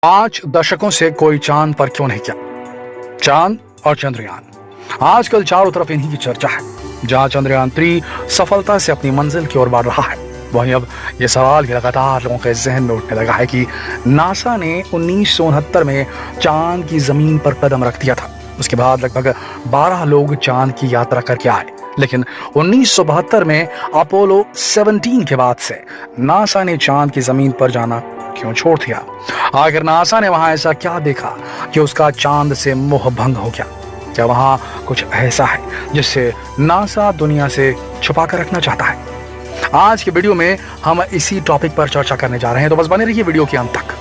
5 दशकों से कोई चांद पर क्यों नहीं गया। चांद और चंद्रयान आजकल चारों तरफ इन्हीं की चर्चा है। जहां चंद्रयान 3 सफलता से अपनी मंजिल की ओर बढ़ रहा है, वहीं अब ये सवाल भी लगातार लोगों के जहन में उठने लगा है कि नासा ने 1969 में चांद की जमीन पर कदम रख दिया था। उसके बाद लगभग 12 लोग चांद की यात्रा करके आए, लेकिन 1972 में अपोलो 17 के बाद से नासा ने चांद की जमीन पर जाना क्यों छोड़ दिया। आखिर नासा ने वहां ऐसा क्या देखा कि उसका चांद से मोह भंग हो गया। क्या वहां कुछ ऐसा है जिससे नासा दुनिया से छुपा कर रखना चाहता है। आज के वीडियो में हम इसी टॉपिक पर चर्चा करने जा रहे हैं, तो बस बने रहिए वीडियो के अंत तक।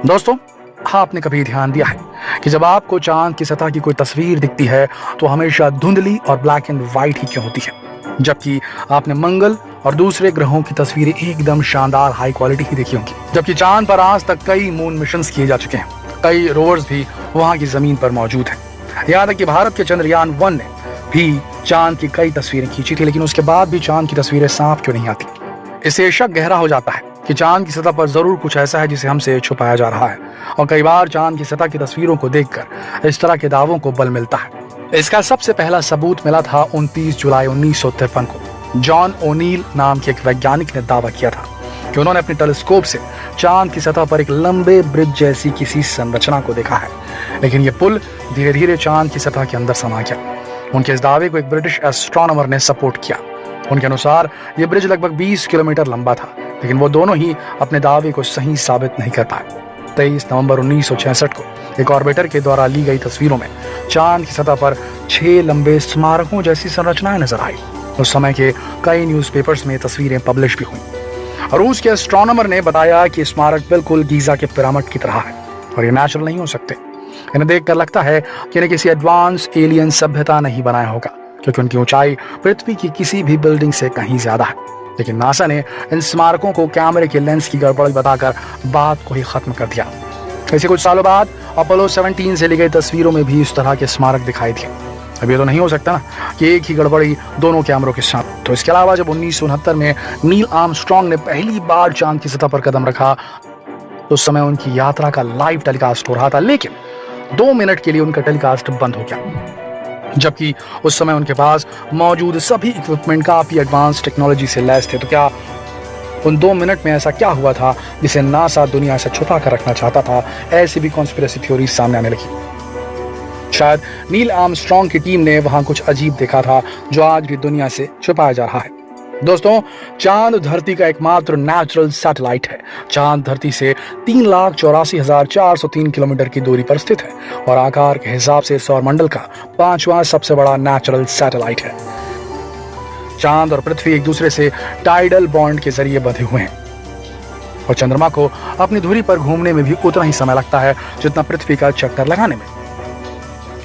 दोस्तों, आपने कभी ध्यान दिया है कि जब आपको चांद की सतह की कोई तस्वीर दिखती है तो हमेशा धुंधली और ब्लैक एंड व्हाइट ही क्यों होती है, जबकि आपने मंगल और दूसरे ग्रहों की तस्वीरें एकदम शानदार हाई क्वालिटी ही देखी होंगी। जबकि चांद पर आज तक कई मून मिशंस किए जा चुके हैं, कई रोवर्स भी वहां की जमीन पर मौजूद हैं। यहाँ तक कि भारत के चंद्रयान 1 ने भी चांद की कई तस्वीरें खींची थी, लेकिन उसके बाद भी चांद की तस्वीरें साफ क्यों नहीं आती। इससे शक गहरा हो जाता है कि चांद की सतह पर जरूर कुछ ऐसा है जिसे हमसे छुपाया जा रहा है। और कई बार चांद की सतह की तस्वीरों को देखकर इस तरह के दावों को बल मिलता है। इसका सबसे पहला सबूत मिला था 29 जुलाई 1953 को। जॉन ओनील नाम के एक वैज्ञानिक ने दावा किया था कि उन्होंने अपने टेलीस्कोप से चांद की सतह पर एक लंबे ब्रिज जैसी किसी संरचना को देखा है, लेकिन यह पुल धीरे धीरे चांद की सतह के अंदर समा गया। उनके इस दावे को एक ब्रिटिश एस्ट्रोनॉमर ने सपोर्ट किया। उनके अनुसार यह ब्रिज लगभग 20 किलोमीटर लंबा था, लेकिन वो दोनों ही अपने दावे को सही साबित नहीं कर पाए। 23 नवंबर 1966 को एक ऑर्बिटर के द्वारा ली गई तस्वीरों में चांद की सतह पर 6 लंबे स्मारकों जैसी संरचनाएं नजर आई। उस समय के कई न्यूज़पेपर्स में तस्वीरें पब्लिश भी हुई। रूस के एस्ट्रोनॉमर ने बताया कि स्मारक बिल्कुल गीजा के पिरामिड की तरह है और ये नेचुरल नहीं हो सकते। इन्हें देखकर लगता है कि इन्हें किसी एडवांस एलियन सभ्यता नहीं बनाया होगा, क्योंकि उनकी ऊंचाई पृथ्वी की किसी भी बिल्डिंग से कहीं ज्यादा है। लेकिन नासा ने इन स्मारकों को कैमरे के लेंस की गड़बड़ी बताकर बात को ही खत्म कर दिया। इसी कुछ सालों बाद अपोलो 17 से ली गई तस्वीरों में भी इस तरह के स्मारक दिखाई दिए। अब ये तो नहीं हो सकता ना कि एक ही गड़बड़ी दोनों कैमरों के साथ। तो इसके अलावा जब 1969 में नील आर्मस्ट्रांग ने पहली बार चांद की सतह पर कदम रखा, तो उस समय उनकी यात्रा का लाइव टेलीकास्ट हो रहा था, लेकिन 2 मिनट के लिए उनका टेलीकास्ट बंद हो गया। जबकि उस समय उनके पास मौजूद सभी इक्विपमेंट काफी एडवांस टेक्नोलॉजी से लैस थे। तो क्या उन 2 मिनट में ऐसा क्या हुआ था जिसे नासा दुनिया से छुपा कर रखना चाहता था। ऐसी भी कॉन्स्पिरेसी थ्योरी सामने आने लगी। शायद नील आर्मस्ट्रांग की टीम ने वहां कुछ अजीब देखा था जो आज भी दुनिया से छुपाया जा रहा है। दोस्तों, चांद धरती का एकमात्र नेचुरल सैटेलाइट है। चांद धरती से 3,84,403 किलोमीटर की दूरी पर स्थित है और आकार के हिसाब से सौरमंडल का 5वां सबसे बड़ा नेचुरल सैटेलाइट है। चांद और पृथ्वी एक दूसरे से टाइडल बॉन्ड के जरिए बंधे हुए हैं और चंद्रमा को अपनी धुरी पर घूमने में भी उतना ही समय लगता है जितना पृथ्वी का चक्कर लगाने में।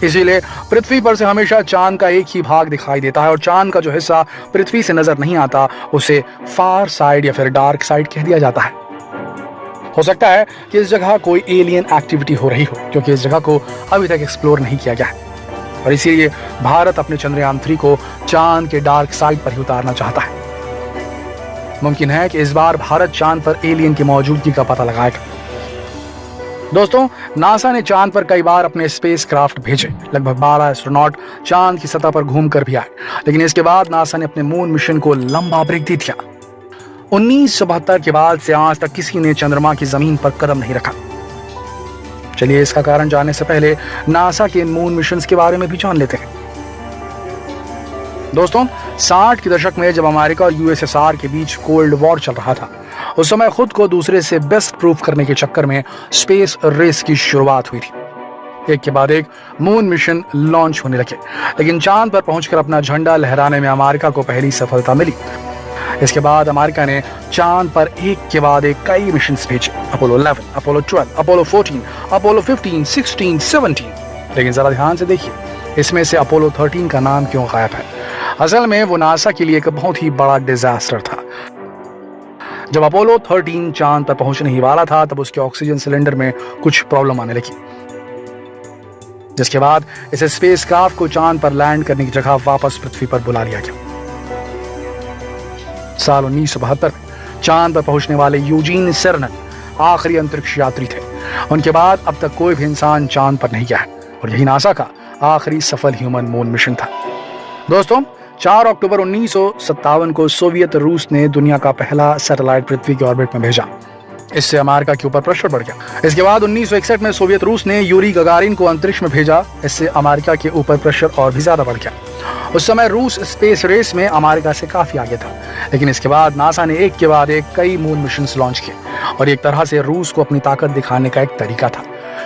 इसीलिए पृथ्वी पर से हमेशा चांद का एक ही भाग दिखाई देता है और चांद का जो हिस्सा पृथ्वी से नजर नहीं आता उसे फार साइड या फिर डार्क साइड कह दिया जाता है। हो सकता है कि इस जगह कोई एलियन एक्टिविटी हो रही हो, क्योंकि इस जगह को अभी तक एक्सप्लोर नहीं किया गया है और इसीलिए भारत अपने चंद्रयान 3 को चांद के डार्क साइड पर ही उतारना चाहता है। मुमकिन है कि इस बार भारत चांद पर एलियन की मौजूदगी का पता लगाएगा। दोस्तों, नासा ने चांद पर कई बार अपने स्पेस क्राफ्ट भेजे। लगभग 12 एस्ट्रोनॉट चांद की सतह पर घूम कर भी आए, लेकिन इसके बाद नासा ने अपने मून मिशन को लंबा ब्रेक दे दिया। 1972 के बाद से आज तक किसी ने चंद्रमा की जमीन पर कदम नहीं रखा। चलिए इसका कारण जानने से पहले नासा के मून मिशन के बारे में भी जान लेते हैं। दोस्तों, 60 के दशक में जब अमेरिका और यूएसएसआर के बीच कोल्ड वॉर चल रहा था, उस समय खुद को दूसरे से बेस्ट प्रूफ करने के चक्कर में स्पेस रेस की शुरुआत हुई थी। एक के बाद एक मून मिशन लॉन्च होने लगे, लेकिन चांद पर पहुंचकर अपना झंडा लहराने में अमेरिका को पहली सफलता मिली। इसके बाद अमेरिका ने चांद पर एक के बाद एक कई मिशन भेजे। Apollo 11, Apollo 12, Apollo 14, Apollo 15, 16, 17। लेकिन जरा ध्यान से देखिए, इसमें से अपोलो 13 का नाम क्यों गायब है। असल में वो नासा के लिए एक बहुत ही बड़ा डिजास्टर था। जब अपोलो 13 चांद पर पहुंचने ही वाला था, तब उसके ऑक्सीजन सिलेंडर में कुछ प्रॉब्लम आने लगी, जिसके बाद इस स्पेसक्राफ्ट को चांद पर लैंड करने की जगह वापस पृथ्वी पर बुला लिया गया। साल 1972 में चांद पर पहुंचने वाले यूजीन सेरनन आखिरी अंतरिक्ष यात्री थे। उनके बाद अब तक कोई भी इंसान चांद पर नहीं गया है और यही नासा का आखिरी सफल ह्यूमन मून मिशन था। दोस्तों, 4 अक्टूबर 1957 को सोवियत रूस ने दुनिया का पहला सैटेलाइट पृथ्वी के ऑर्बिट में भेजा। इससे अमेरिका के ऊपर प्रेशर बढ़ गया। इसके बाद 1961 में सोवियत रूस ने यूरी गगारिन को अंतरिक्ष में भेजा। इससे अमेरिका के ऊपर प्रेशर और भी ज्यादा बढ़ गया। उस समय रूस स्पेस रेस में अमेरिका से काफी आगे था, लेकिन इसके बाद नासा ने एक के बाद एक कई मून मिशन लॉन्च किए और एक तरह से रूस को अपनी ताकत दिखाने का एक तरीका था।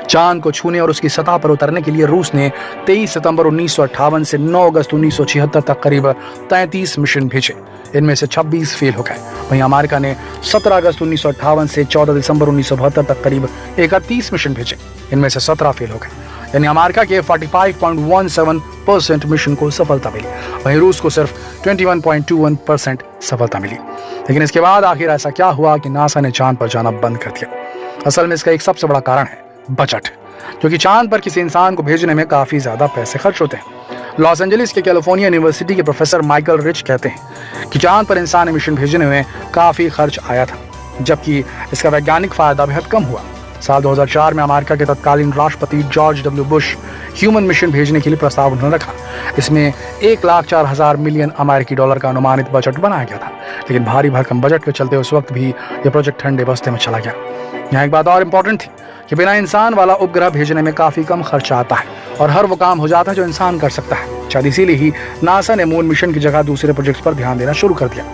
चांद को छूने और उसकी सतह पर उतरने के लिए रूस ने 23 सितंबर 1958 से 9 अगस्त 1976 तक करीब 33 मिशन भेजे। इनमें से 26 फेल हो गए। वहीं अमेरिका ने 17 अगस्त 1958 से 14 दिसंबर 1972 तक करीब 31 मिशन भेजे। इनमें से 17 फेल हो गए। यानी अमेरिका के 45.17% मिशन को सफलता मिली, वहीं रूस को सिर्फ 21.21% सफलता मिली। लेकिन इसके बाद आखिर ऐसा क्या हुआ कि नासा ने चांद पर जाना बंद कर दिया? असल में इसका एक सबसे बड़ा कारण है बजट, क्योंकि चांद पर किसी इंसान को भेजने में काफी ज्यादा पैसे खर्च होते हैं। लॉस एंजलिस के कैलिफोर्निया यूनिवर्सिटी के प्रोफेसर माइकल रिच कहते हैं कि चांद पर इंसान मिशन भेजने में काफी खर्च आया था, जबकि इसका वैज्ञानिक फायदा बेहद कम हुआ। साल 2004 में अमेरिका के तत्कालीन राष्ट्रपति George W Bush human mission भेजने के लिए प्रस्ताव उन्होंने रखा। इसमें $1,04,000 मिलियन अमेरिकी डॉलर का अनुमानित बजट बनाया गया था, लेकिन भारी भरकम बजट के चलते उस वक्त भी यह प्रोजेक्ट ठंडे बस्ते में चला गया। यहाँ एक बात और इम्पोर्टेंट थी कि बिना इंसान वाला उपग्रह भेजने में काफी कम खर्चा आता है और हर वो काम हो जाता है जो इंसान कर सकता है। शायद इसीलिए ही नासा ने मून मिशन की जगह दूसरे प्रोजेक्ट्स पर ध्यान देना शुरू कर दिया।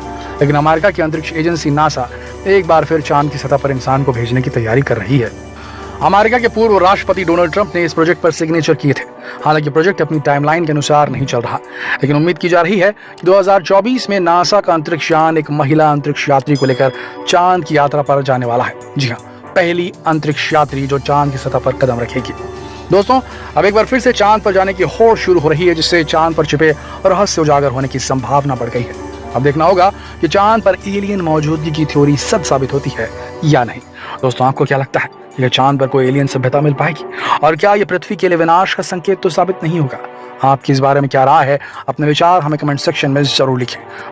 लेकिन अमेरिका की अंतरिक्ष एजेंसी नासा एक बार फिर चांद की सतह पर इंसान को भेजने की तैयारी कर रही है। अमेरिका के पूर्व राष्ट्रपति डोनाल्ड ट्रंप ने इस प्रोजेक्ट पर सिग्नेचर किए थे। हालांकि प्रोजेक्ट अपनी टाइमलाइन के अनुसार नहीं चल रहा, लेकिन उम्मीद की जा रही है कि 2024 में नासा का अंतरिक्ष यान एक महिला अंतरिक्ष यात्री को लेकर चांद की यात्रा पर जाने वाला है। जी हाँ, पहली अंतरिक्ष यात्री जो चांद की सतह पर कदम रखेगी। दोस्तों, अब एक बार फिर से चांद पर जाने की होड़ शुरू हो रही है, जिससे चांद पर छिपे रहस्य उजागर होने की संभावना बढ़ गई है। अब देखना होगा कि चांद पर एलियन मौजूदगी की थ्योरी सच साबित होती है या नहीं। दोस्तों, आपको क्या लगता है कि चांद पर कोई एलियन सभ्यता मिल पाएगी, और क्या ये पृथ्वी के लिए विनाश का संकेत तो साबित नहीं होगा? आपकी इस बारे में क्या राय है? अपने विचार हमें कमेंट सेक्शन में जरूर लिखें।